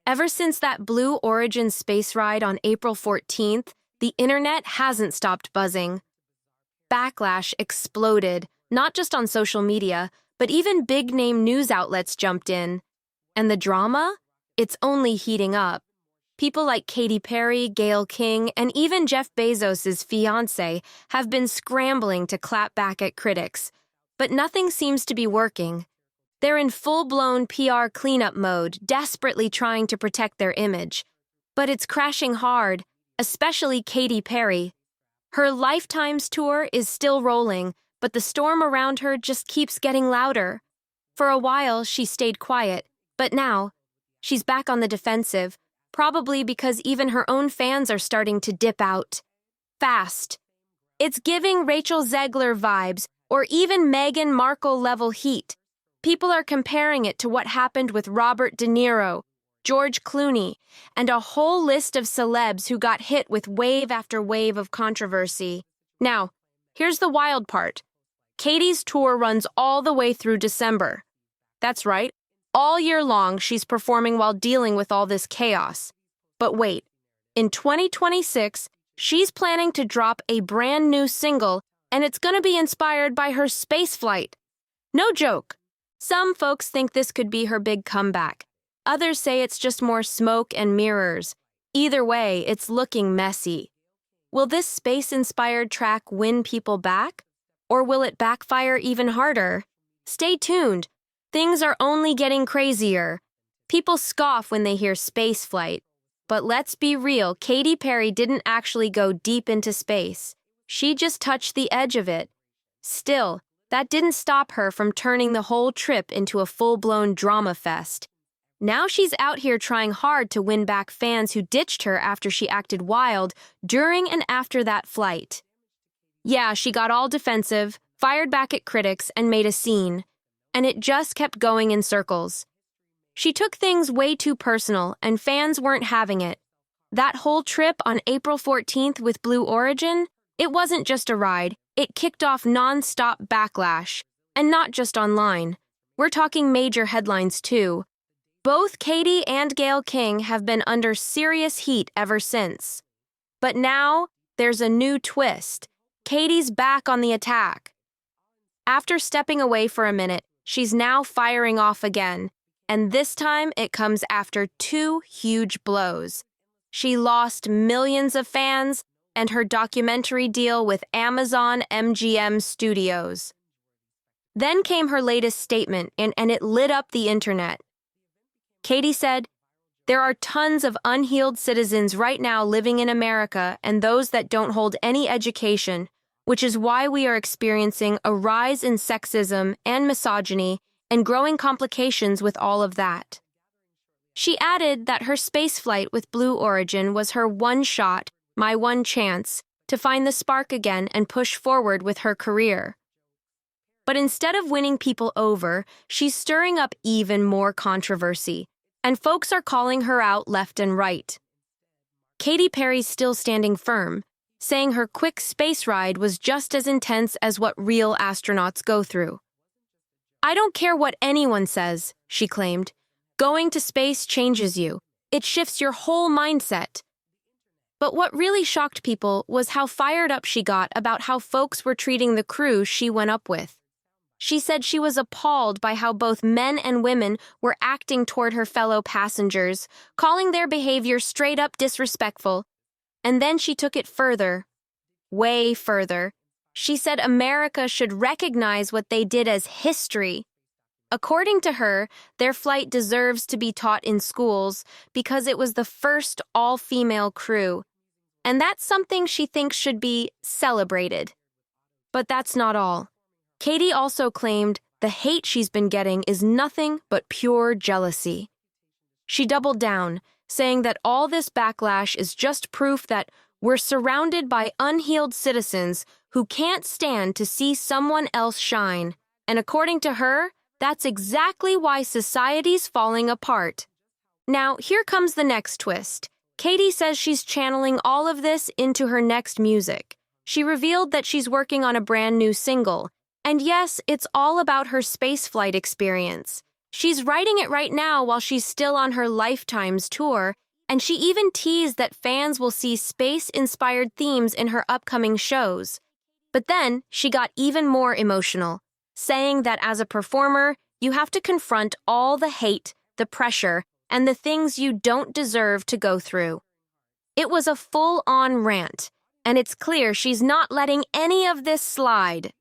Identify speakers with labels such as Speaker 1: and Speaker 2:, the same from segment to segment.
Speaker 1: Ever since that Blue Origin space ride on April 14th, the internet hasn't stopped buzzing. Backlash exploded, not just on social media, but even big-name news outlets jumped in. And the drama? It's only heating up. People like Katy Perry, Gayle King, and even Jeff Bezos' fiancé have been scrambling to clap back at critics. But nothing seems to be working. They're in full-blown PR cleanup mode, desperately trying to protect their image. But it's crashing hard, especially Katy Perry. Her Lifetimes tour is still rolling, but the storm around her just keeps getting louder. For a while, she stayed quiet, but now, she's back on the defensive, probably because even her own fans are starting to dip out. Fast. It's giving Rachel Zegler vibes, or even Meghan Markle-level heat. People are comparing it to what happened with Robert De Niro, George Clooney, and a whole list of celebs who got hit with wave after wave of controversy. Now, here's the wild part. Katy's tour runs all the way through December. That's right. All year long, she's performing while dealing with all this chaos. But wait, in 2026, she's planning to drop a brand new single, and it's gonna be inspired by her space flight. No joke. Some folks think this could be her big comeback. Others say it's just more smoke and mirrors. Either way, it's looking messy. Will this space-inspired track win people back? Or will it backfire even harder? Stay tuned. Things are only getting crazier. People scoff when they hear spaceflight. But let's be real, Katy Perry didn't actually go deep into space. She just touched the edge of it. Still, that didn't stop her from turning the whole trip into a full-blown drama fest. Now she's out here trying hard to win back fans who ditched her after she acted wild during and after that flight. Yeah, she got all defensive, fired back at critics, and made a scene. And it just kept going in circles. She took things way too personal, and fans weren't having it. That whole trip on April 14th with Blue Origin, it wasn't just a ride. It kicked off non-stop backlash. And not just online. We're talking major headlines, too. Both Katy and Gayle King have been under serious heat ever since. But now, there's a new twist. Katy's back on the attack. After stepping away for a minute, she's now firing off again. And this time, it comes after two huge blows. She lost millions of fans, and her documentary deal with Amazon MGM Studios. Then came her latest statement, and it lit up the internet. Katy said, "There are tons of unhealed citizens right now living in America and those that don't hold any education, which is why we are experiencing a rise in sexism and misogyny and growing complications with all of that." She added that her spaceflight with Blue Origin was her one shot, my one chance, to find the spark again and push forward with her career. But instead of winning people over, she's stirring up even more controversy, and folks are calling her out left and right. Katy Perry's still standing firm, saying her quick space ride was just as intense as what real astronauts go through. "I don't care what anyone says," she claimed. "Going to space changes you. It shifts your whole mindset." But what really shocked people was how fired up she got about how folks were treating the crew she went up with. She said she was appalled by how both men and women were acting toward her fellow passengers, calling their behavior straight up disrespectful. And then she took it further, way further. She said America should recognize what they did as history. According to her, their flight deserves to be taught in schools because it was the first all-female crew. And that's something she thinks should be celebrated. But that's not all. Katy also claimed the hate she's been getting is nothing but pure jealousy. She doubled down, saying that all this backlash is just proof that we're surrounded by unhealed citizens who can't stand to see someone else shine. And according to her, that's exactly why society's falling apart. Now, here comes the next twist. Katy says she's channeling all of this into her next music. She revealed that she's working on a brand new single. And yes, it's all about her spaceflight experience. She's writing it right now while she's still on her Lifetime's tour, and she even teased that fans will see space-inspired themes in her upcoming shows. But then, she got even more emotional, saying that as a performer, you have to confront all the hate, the pressure, and the things you don't deserve to go through. It was a full-on rant, and it's clear she's not letting any of this slide.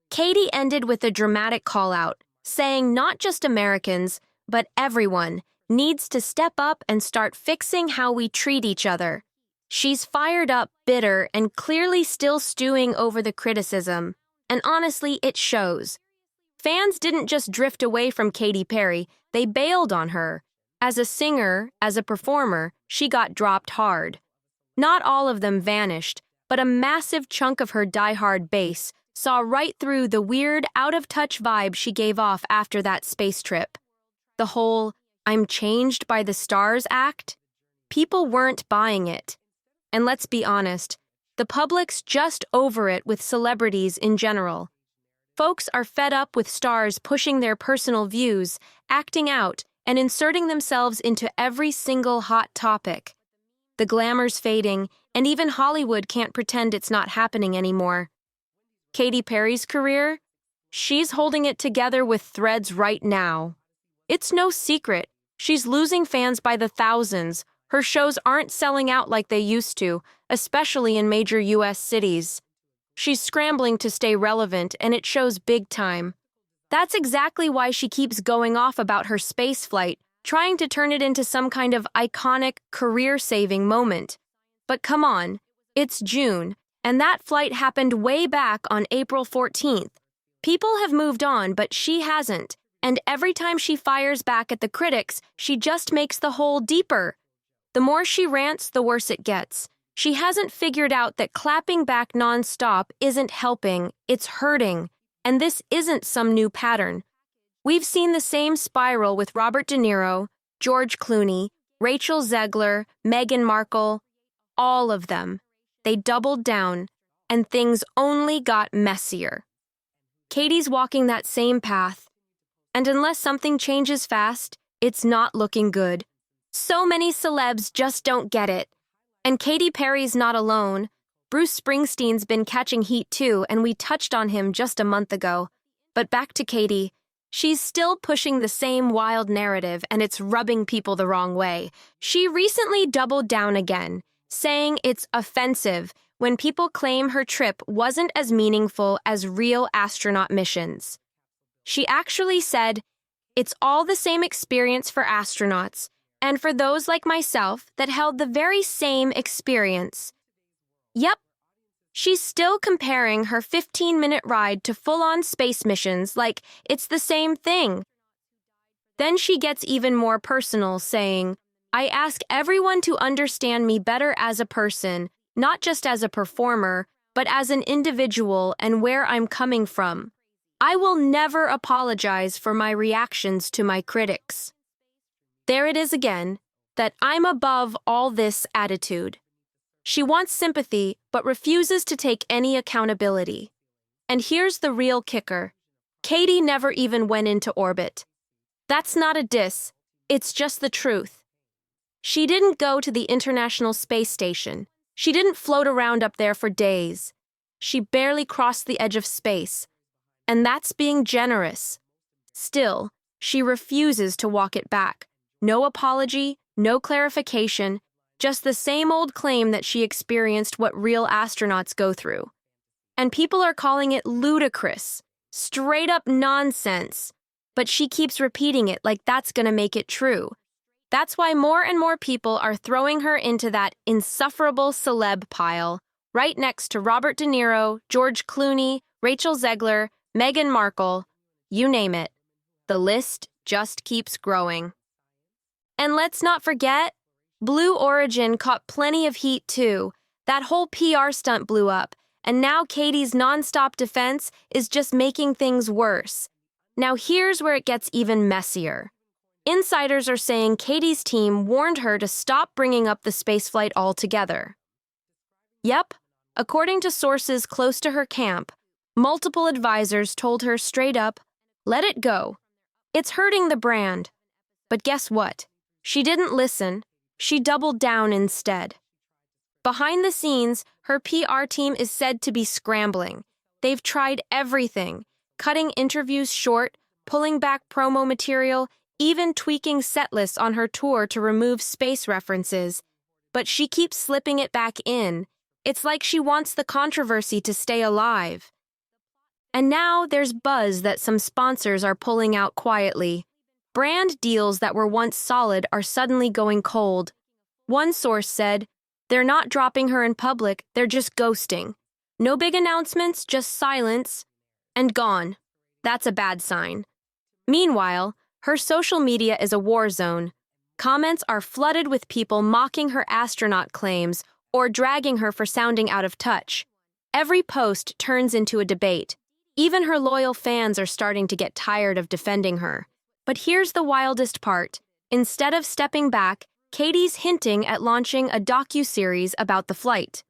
Speaker 1: Katy ended with a dramatic call-out, saying not just Americans, but everyone, needs to step up and start fixing how we treat each other. She's fired up, bitter, and clearly still stewing over the criticism. And honestly, it shows. Fans didn't just drift away from Katy Perry, they bailed on her. As a singer, as a performer, she got dropped hard. Not all of them vanished, but a massive chunk of her diehard base saw right through the weird, out-of-touch vibe she gave off after that space trip. The whole "I'm changed by the stars" act? People weren't buying it. And let's be honest, the public's just over it with celebrities in general. Folks are fed up with stars pushing their personal views, acting out, and inserting themselves into every single hot topic. The glamour's fading, and even Hollywood can't pretend it's not happening anymore. Katy Perry's career? She's holding it together with threads right now. It's no secret. She's losing fans by the thousands. Her shows aren't selling out like they used to, especially in major U.S. cities. She's scrambling to stay relevant, and it shows big time. That's exactly why she keeps going off about her space flight, trying to turn it into some kind of iconic, career-saving moment. But come on, it's June, and that flight happened way back on April 14th. People have moved on, but she hasn't, and every time she fires back at the critics, she just makes the hole deeper. The more she rants, the worse it gets. She hasn't figured out that clapping back non-stop isn't helping, it's hurting. And this isn't some new pattern. We've seen the same spiral with Robert De Niro, George Clooney, Rachel Zegler, Meghan Markle, all of them. They doubled down, and things only got messier. Katy's walking that same path, and unless something changes fast, it's not looking good. So many celebs just don't get it. And Katy Perry's not alone. Bruce Springsteen's been catching heat too, and we touched on him just a month ago. But back to Katy. She's still pushing the same wild narrative, and it's rubbing people the wrong way. She recently doubled down again, saying it's offensive when people claim her trip wasn't as meaningful as real astronaut missions. She actually said, "It's all the same experience for astronauts, and for those like myself that held the very same experience." Yep, she's still comparing her 15-minute ride to full-on space missions like it's the same thing. Then she gets even more personal, saying, "I ask everyone to understand me better as a person, not just as a performer, but as an individual and where I'm coming from. I will never apologize for my reactions to my critics." There it is again, that "I'm above all this" attitude. She wants sympathy, but refuses to take any accountability. And here's the real kicker. Katy never even went into orbit. That's not a diss, it's just the truth. She didn't go to the International Space Station. She didn't float around up there for days. She barely crossed the edge of space. And that's being generous. Still, she refuses to walk it back. No apology, no clarification, just the same old claim that she experienced what real astronauts go through. And people are calling it ludicrous, straight up nonsense. But she keeps repeating it like that's gonna make it true. That's why more and more people are throwing her into that insufferable celeb pile, right next to Robert De Niro, George Clooney, Rachel Zegler, Meghan Markle, you name it. The list just keeps growing. And let's not forget, Blue Origin caught plenty of heat too. That whole PR stunt blew up, and now Katy's nonstop defense is just making things worse. Now here's where it gets even messier. Insiders are saying Katy's team warned her to stop bringing up the spaceflight altogether. Yep, according to sources close to her camp, multiple advisors told her straight up, "Let it go. It's hurting the brand. But guess what? She didn't listen. She doubled down instead. Behind the scenes, her PR team is said to be scrambling. They've tried everything, cutting interviews short, pulling back promo material, even tweaking set lists on her tour to remove space references. But she keeps slipping it back in. It's like she wants the controversy to stay alive. And now there's buzz that some sponsors are pulling out quietly. Brand deals that were once solid are suddenly going cold. One source said, "They're not dropping her in public, they're just ghosting. No big announcements, just silence, and gone." That's a bad sign. Meanwhile, her social media is a war zone. Comments are flooded with people mocking her astronaut claims or dragging her for sounding out of touch. Every post turns into a debate. Even her loyal fans are starting to get tired of defending her. But here's the wildest part. Instead of stepping back, Katy's hinting at launching a docuseries about the flight.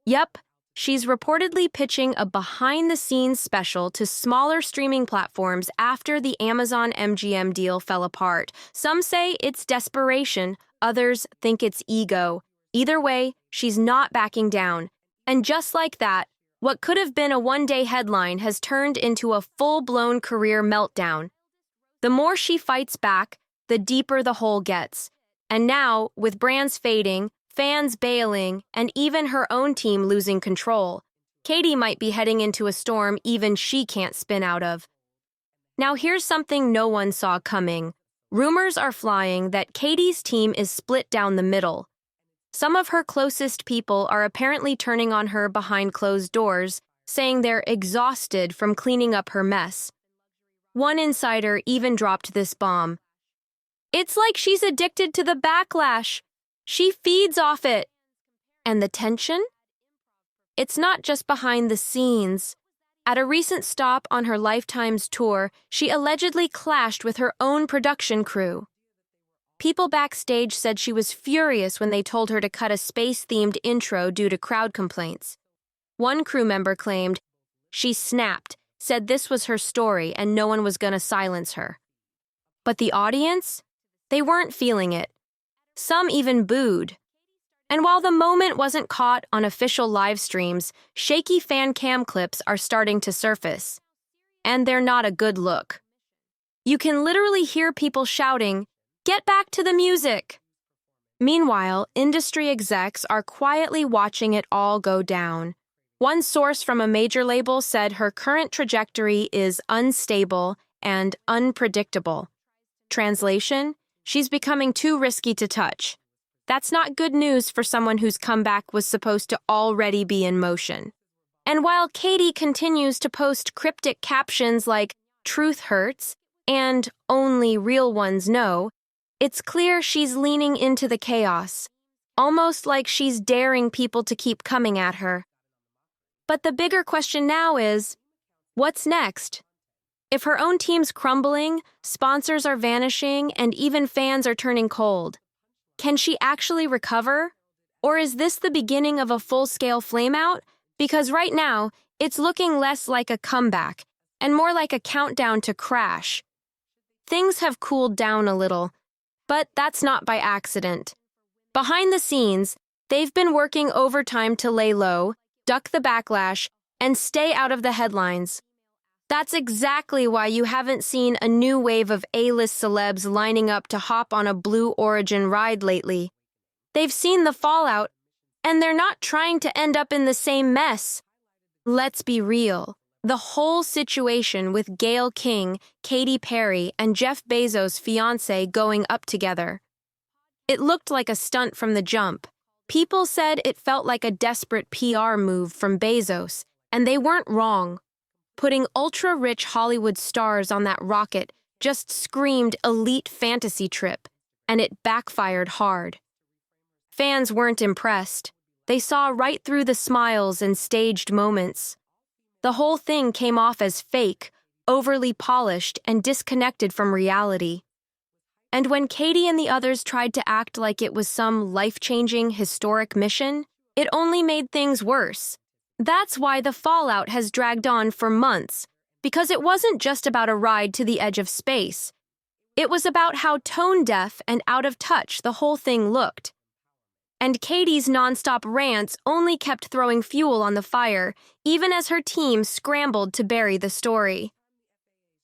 Speaker 1: Yep, she's reportedly pitching a behind-the-scenes special to smaller streaming platforms after the Amazon MGM deal fell apart. Some say it's desperation, others think it's ego. Either way, she's not backing down. And just like that, what could have been a one-day headline has turned into a full-blown career meltdown. The more she fights back, the deeper the hole gets. And now, with brands fading, fans bailing, and even her own team losing control, Katy might be heading into a storm even she can't spin out of. Now here's something no one saw coming. Rumors are flying that Katy's team is split down the middle. Some of her closest people are apparently turning on her behind closed doors, saying they're exhausted from cleaning up her mess. One insider even dropped this bomb. "It's like she's addicted to the backlash. She feeds off it." And the tension? It's not just behind the scenes. At a recent stop on her Lifetime's tour, she allegedly clashed with her own production crew. People backstage said she was furious when they told her to cut a space-themed intro due to crowd complaints. One crew member claimed she snapped, said this was her story and no one was going to silence her. But the audience? They weren't feeling it. Some even booed. And while the moment wasn't caught on official live streams, shaky fan cam clips are starting to surface. And they're not a good look. You can literally hear people shouting, "Get back to the music!" Meanwhile, industry execs are quietly watching it all go down. One source from a major label said her current trajectory is unstable and unpredictable. Translation: she's becoming too risky to touch. That's not good news for someone whose comeback was supposed to already be in motion. And while Katy continues to post cryptic captions like "Truth hurts" and "Only real ones know," it's clear she's leaning into the chaos, almost like she's daring people to keep coming at her. But the bigger question now is, what's next? If her own team's crumbling, sponsors are vanishing, and even fans are turning cold, can she actually recover? Or is this the beginning of a full-scale flameout? Because right now, it's looking less like a comeback and more like a countdown to crash. Things have cooled down a little, but that's not by accident. Behind the scenes, they've been working overtime to lay low, duck the backlash, and stay out of the headlines. That's exactly why you haven't seen a new wave of A-list celebs lining up to hop on a Blue Origin ride lately. They've seen the fallout, and they're not trying to end up in the same mess. Let's be real. The whole situation with Gayle King, Katy Perry, and Jeff Bezos' fiancé going up together. It looked like a stunt from the jump. People said it felt like a desperate PR move from Bezos, and they weren't wrong. Putting ultra-rich Hollywood stars on that rocket just screamed elite fantasy trip, and it backfired hard. Fans weren't impressed. They saw right through the smiles and staged moments. The whole thing came off as fake, overly polished, and disconnected from reality. And when Katy and the others tried to act like it was some life-changing, historic mission, it only made things worse. That's why the fallout has dragged on for months. because it wasn't just about a ride to the edge of space. It was about how tone-deaf and out of touch the whole thing looked. And Katy's nonstop rants only kept throwing fuel on the fire, even as her team scrambled to bury the story.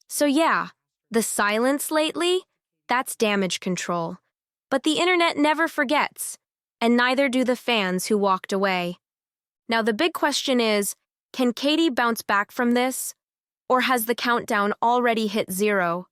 Speaker 1: So yeah, the silence lately, that's damage control. But the internet never forgets, and neither do the fans who walked away. Now the big question is, can Katy bounce back from this? Or has the countdown already hit 0?